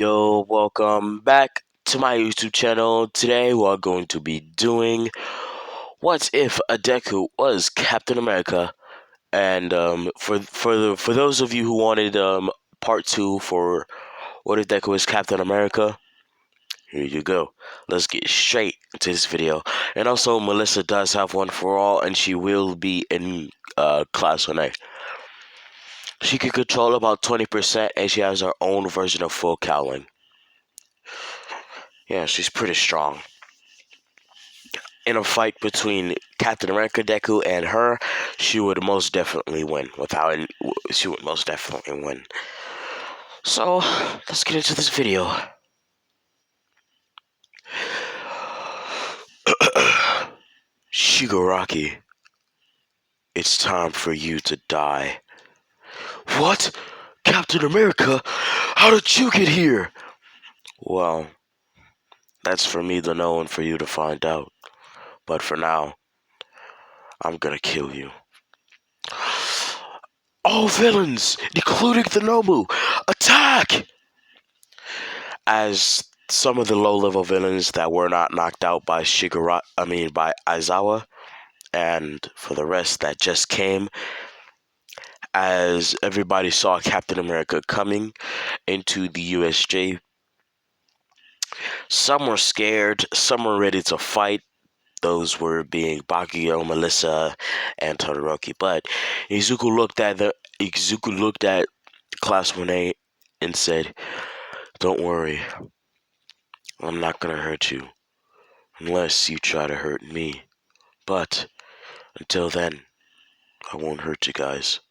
Yo, welcome back to my YouTube channel. Today we're going to be doing What If a Deku was Captain America? And for those of you who wanted part 2 for What If Deku was Captain America, here you go. Let's get straight into this video. And also Melissa does have one for all, and she will be in class 1A. She can control about 20%, and she has her own version of full cowling. Yeah, she's pretty strong. In a fight between Captain America, Deku, and her, she would most definitely win. She would most definitely win. So, let's get into this video. Shigaraki, it's time for you to die. What? Captain America? How did you get here? Well, that's for me to know and for you to find out. But for now, I'm gonna kill you. All villains, including the Nomu, attack! As some of the low-level villains that were not knocked out by by Aizawa, and for the rest that just came, as everybody saw Captain America coming into the USJ, some were scared, some were ready to fight. Those were being Bakugo, Melissa, and Todoroki. But Izuku looked at Class 1A and said, "Don't worry, I'm not gonna hurt you unless you try to hurt me. But until then, I won't hurt you guys.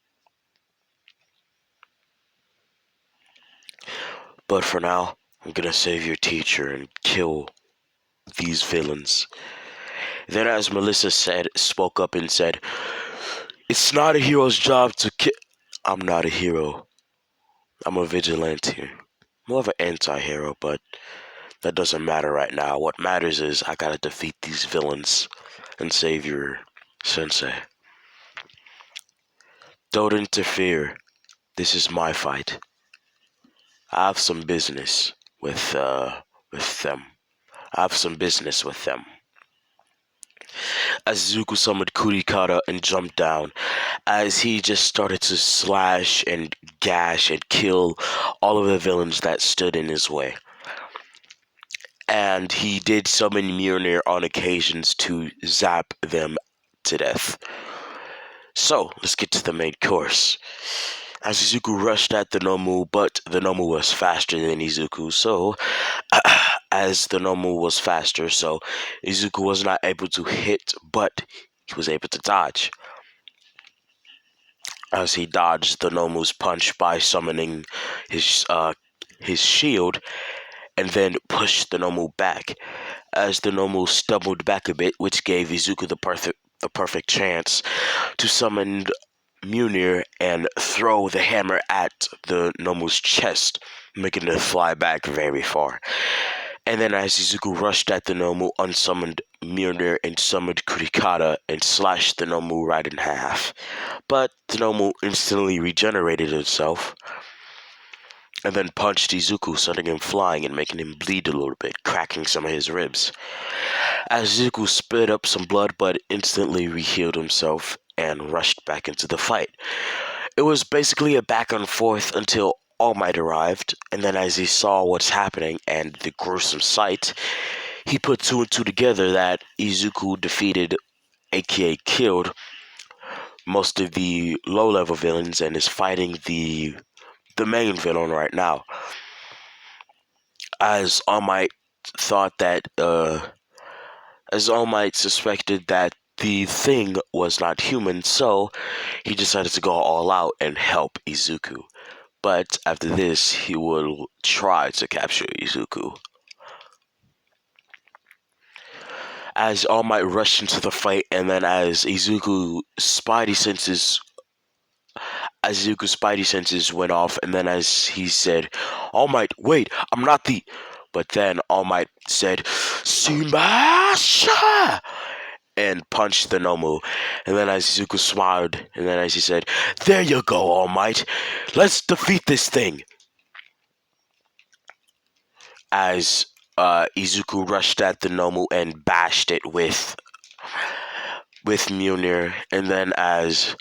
But for now, I'm gonna save your teacher and kill these villains." Then, as Melissa spoke up and said, "It's not a hero's job to kill." I'm not a hero. I'm a vigilante. More of an anti-hero, but that doesn't matter right now. What matters is I gotta defeat these villains and save your sensei. Don't interfere. This is my fight. I have some business with them. I have some business with them. As Zuko summoned Kurikata and jumped down, as he just started to slash and gash and kill all of the villains that stood in his way. And he did summon Mjolnir on occasions to zap them to death. So, let's get to the main course. As Izuku rushed at the Nomu, but the Nomu was faster than Izuku, so Izuku was not able to hit, but he was able to dodge. As he dodged the Nomu's punch by summoning his shield, and then pushed the Nomu back. As the Nomu stumbled back a bit, which gave Izuku the perfect chance to summon Mjolnir and throw the hammer at the Nomu's chest, making it fly back very far. And then as Izuku rushed at the Nomu, unsummoned Mjolnir and summoned Kurikata and slashed the Nomu right in half. But the Nomu instantly regenerated itself and then punched Izuku, sending him flying and making him bleed a little bit, cracking some of his ribs. As Izuku spit up some blood but instantly re-healed himself and rushed back into the fight. It was basically a back and forth until All Might arrived, and then as he saw what's happening and the gruesome sight, he put two and two together that Izuku defeated, aka killed, most of the low-level villains and is fighting the main villain right now. As All Might suspected that the thing was not human, so he decided to go all out and help Izuku. But after this, he will try to capture Izuku. As All Might rushed into the fight, and then as Izuku's spidey senses went off, and then as he said, "All Might, wait, I'm not the..." But then All Might said, "Sumasha!" and punched the Nomu. And then as Izuku smiled, and then as he said, "There you go, All Might. Let's defeat this thing." as Izuku rushed at the Nomu and bashed it with Mjolnir, and then as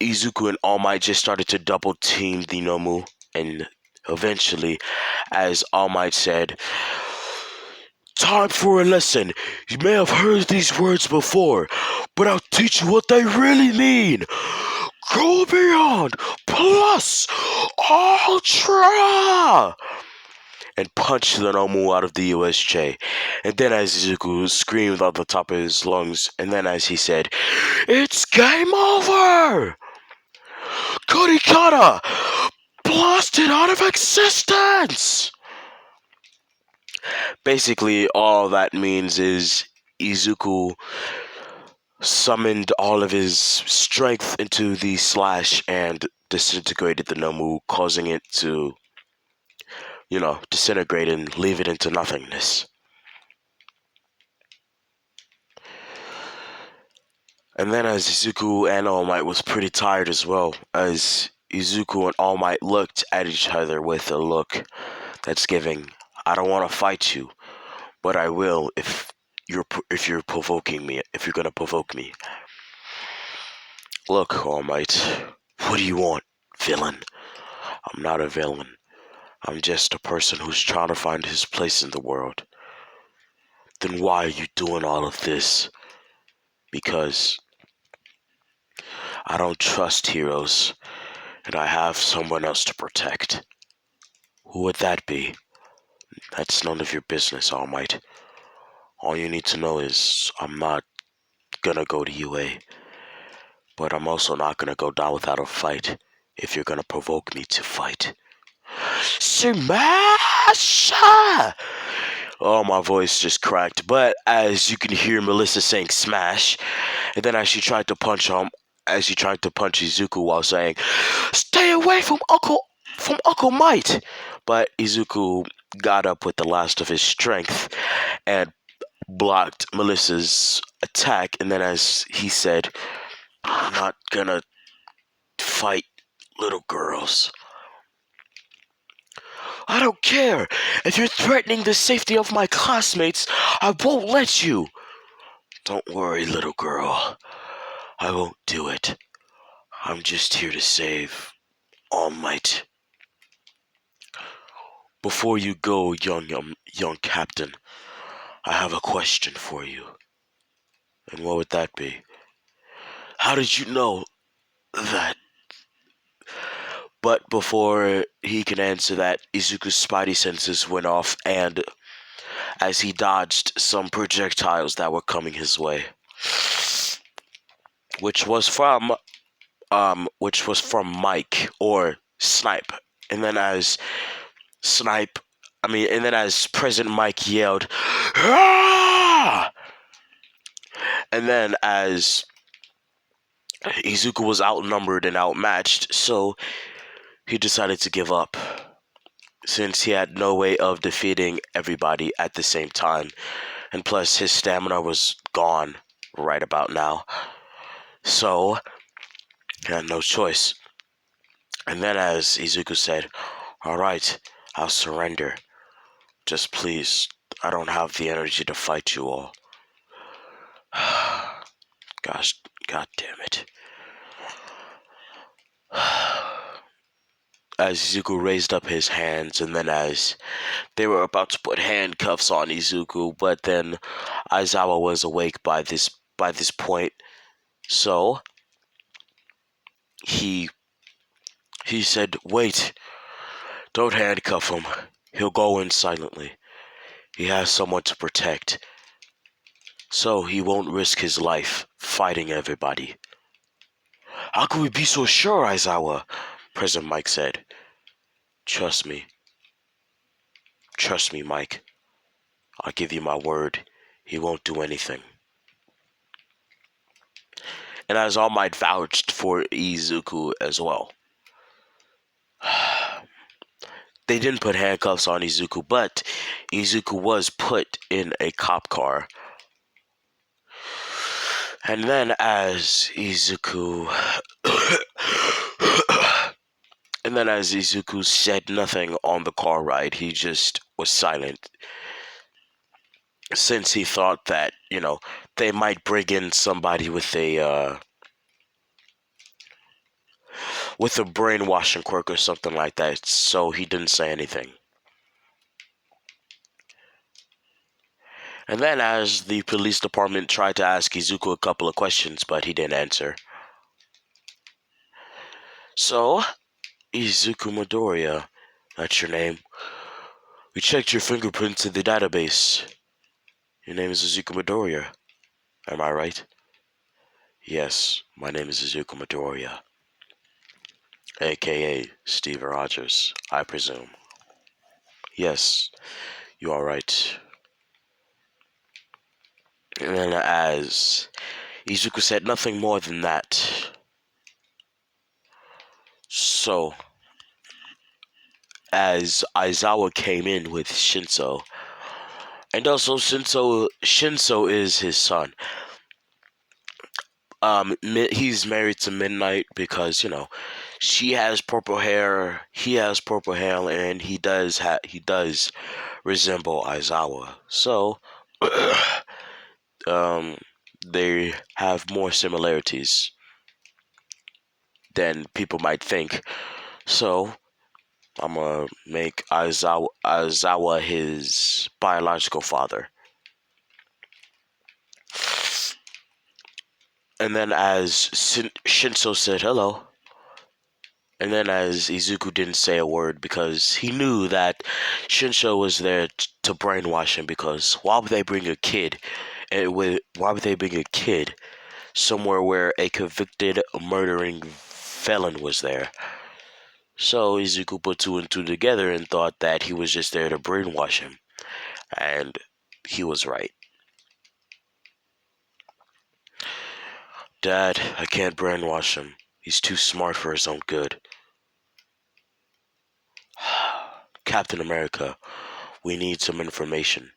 Izuku and All Might just started to double team the Nomu, and eventually, as All Might said, "Time for a lesson. You may have heard these words before, but I'll teach you what they really mean. Go beyond, plus ultra!" And punched the Nomu out of the USJ. And then as Izuku screamed at the top of his lungs, and then as he said, "It's game over! Kurikata! Blasted out of existence!" Basically, all that means is Izuku summoned all of his strength into the slash and disintegrated the Nomu, causing it to, disintegrate and leave it into nothingness. And then as Izuku and All Might was pretty tired as well, as Izuku and All Might looked at each other with a look that's giving, "I don't want to fight you, but I will if you're provoking me, if you're gonna provoke me." "Look, All Might, what do you want, villain?" "I'm not a villain. I'm just a person who's trying to find his place in the world." "Then why are you doing all of this?" "Because I don't trust heroes, and I have someone else to protect." "Who would that be?" "That's none of your business, All Might. All you need to know is I'm not gonna go to UA, but I'm also not gonna go down without a fight if you're gonna provoke me to fight." Smash! Oh, my voice just cracked. But as you can hear Melissa saying "smash," and then as she tried to punch Izuku while saying, "Stay away from Uncle Might." But Izuku got up with the last of his strength and blocked Melissa's attack, and then as he said, "I'm not gonna fight little girls." "I don't care. If you're threatening the safety of my classmates, I won't let you." "Don't worry, little girl. I won't do it. I'm just here to save All Might." "Before you go, young captain, I have a question for you." "And what would that be?" "How did you know that?" But before he can answer that, Izuku's spidey senses went off, and as he dodged some projectiles that were coming his way, which was from Mike or Snipe. And then as Snipe, and then as President Mike yelled, "Ah!" And then as Izuku was outnumbered and outmatched, so he decided to give up, since he had no way of defeating everybody at the same time, and plus his stamina was gone right about now. So he had no choice. And then as Izuku said, "All right, I'll surrender. Just please, I don't have the energy to fight you all." Gosh, god damn it. As Izuku raised up his hands, and then as they were about to put handcuffs on Izuku, but then Aizawa was awake by this point, so he said, "Wait, don't handcuff him. He'll go in silently. He has someone to protect, so he won't risk his life fighting everybody." "How can we be so sure, Aizawa?" President Mike said. Trust me, Mike. I'll give you my word. He won't do anything." And as All Might vouched for Izuku as well. They didn't put handcuffs on Izuku, but Izuku was put in a cop car. And then as Izuku And then as Izuku said nothing on the car ride, he just was silent. Since he thought that, they might bring in somebody with a brainwashing quirk or something like that, so he didn't say anything. And then as the police department tried to ask Izuku a couple of questions, but he didn't answer. So, Izuku Midoriya, that's your name. We checked your fingerprints in the database. Your name is Izuku Midoriya. Am I right? Yes, my name is Izuku Midoriya, aka Steve Rogers, I presume. Yes, you are right. And then as Izuku said nothing more than that. So, as Aizawa came in with Shinso, and also Shinso is his son. He's married to Midnight because she has purple hair, he has purple hair, and he does resemble Aizawa. So, um, they have more similarities than people might think. So, I'm gonna make Aizawa his biological father. And then as Shinso said hello, and then as Izuku didn't say a word because he knew that Shinso was there to brainwash him, because why would they bring a kid? Why would they bring a kid somewhere where a convicted murdering felon was there? So Izuku put two and two together and thought that he was just there to brainwash him. And he was right. Dad, I can't brainwash him. He's too smart for his own good. Captain America, we need some information.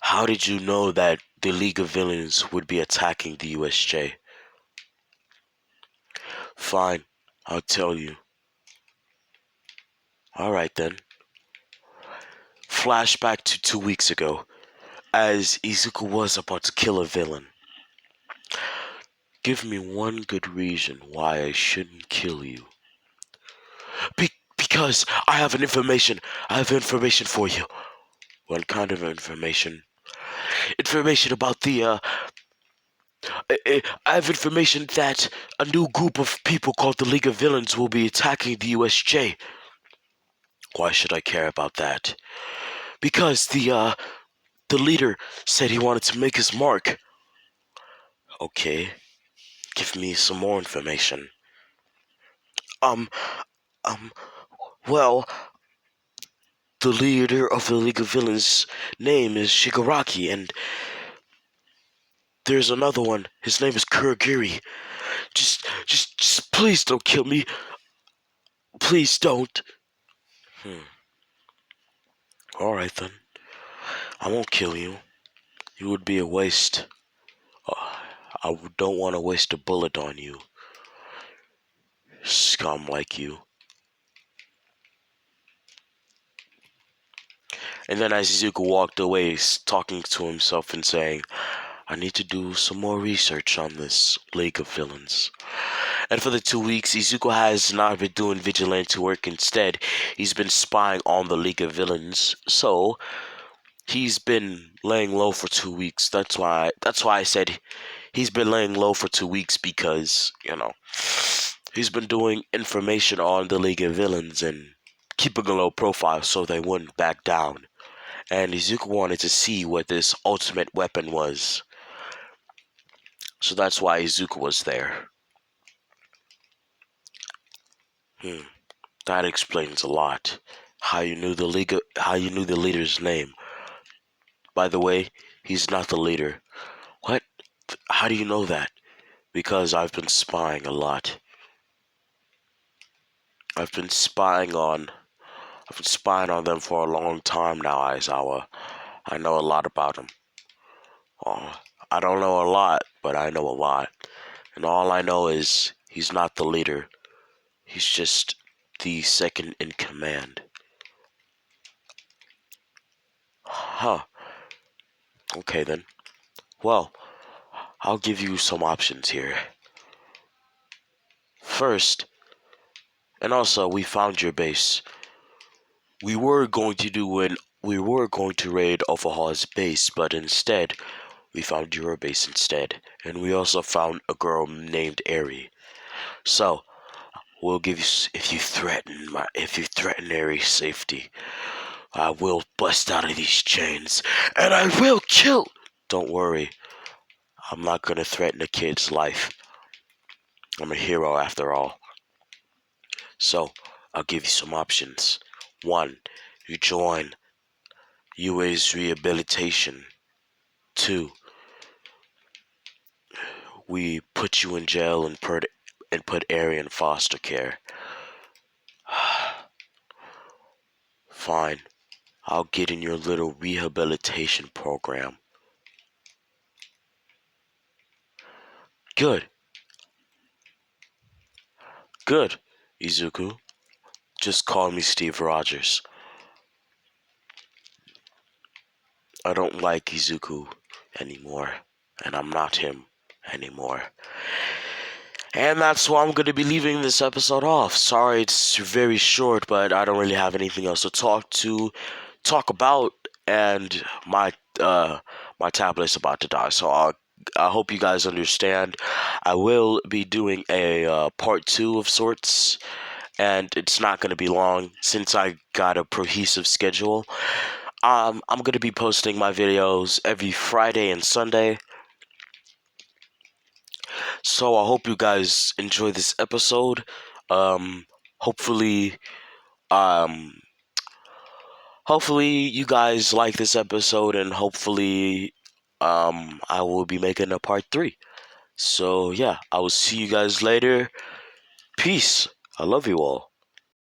How did you know that the League of Villains would be attacking the USJ? Fine, I'll tell you. Alright then. Flashback to 2 weeks ago, as Izuku was about to kill a villain. Give me one good reason why I shouldn't kill you. Because I have information. I have information for you. What kind of information? Information about I have information that a new group of people called the League of Villains will be attacking the USJ. Why should I care about that? Because the leader said he wanted to make his mark. Okay, give me some more information. Um, um, well, the leader of the League of Villains' name is Shigaraki, and there's another one. His name is Kurogiri. Just please don't kill me. Please don't. Alright then. I won't kill you. It would be a waste. I don't want to waste a bullet on you. Scum like you. And then as Izuku walked away, talking to himself and saying, I need to do some more research on this League of Villains. And for the 2 weeks, Izuku has not been doing vigilante work. Instead, he's been spying on the League of Villains. So, he's been laying low for 2 weeks. That's why I said he's been laying low for 2 weeks, because, he's been doing information on the League of Villains and keeping a low profile so they wouldn't back down. And Izuku wanted to see what this ultimate weapon was. So that's why Izuku was there. That explains a lot. How you knew the leader's name. By the way, he's not the leader. What? How do you know that? Because I've been spying a lot. I've been spying on them for a long time now, Aizawa. I know a lot about him. Oh, I don't know a lot, but I know a lot. And all I know is he's not the leader. He's just the second in command. Huh. Okay then. Well, I'll give you some options here. First, and also we found your base. We were going to do an we were going to raid Alpha Hall's base, but instead we found your base instead. And we also found a girl named Aerie. So we'll give you if you threaten Aerie's safety, I will bust out of these chains and I will kill. Don't worry, I'm not gonna threaten a kid's life. I'm a hero after all. So I'll give you some options. One, you join UA's rehabilitation. Two, we put you in jail and put Aerie in foster care. Fine, I'll get in your little rehabilitation program. Good, good, Izuku. Just call me Steve Rogers. I don't like Izuku anymore, and I'm not him anymore. And that's why I'm going to be leaving this episode off. Sorry, it's very short, but I don't really have anything else to talk about, and my tablet's about to die. So I hope you guys understand. I will be doing a part 2 of sorts, and it's not going to be long since I got a cohesive schedule. I'm going to be posting my videos every Friday and Sunday. So I hope you guys enjoy this episode. Um, hopefully, um, hopefully you guys like this episode, and hopefully, I will be making a part 3. So yeah, I will see you guys later. Peace. I love you all.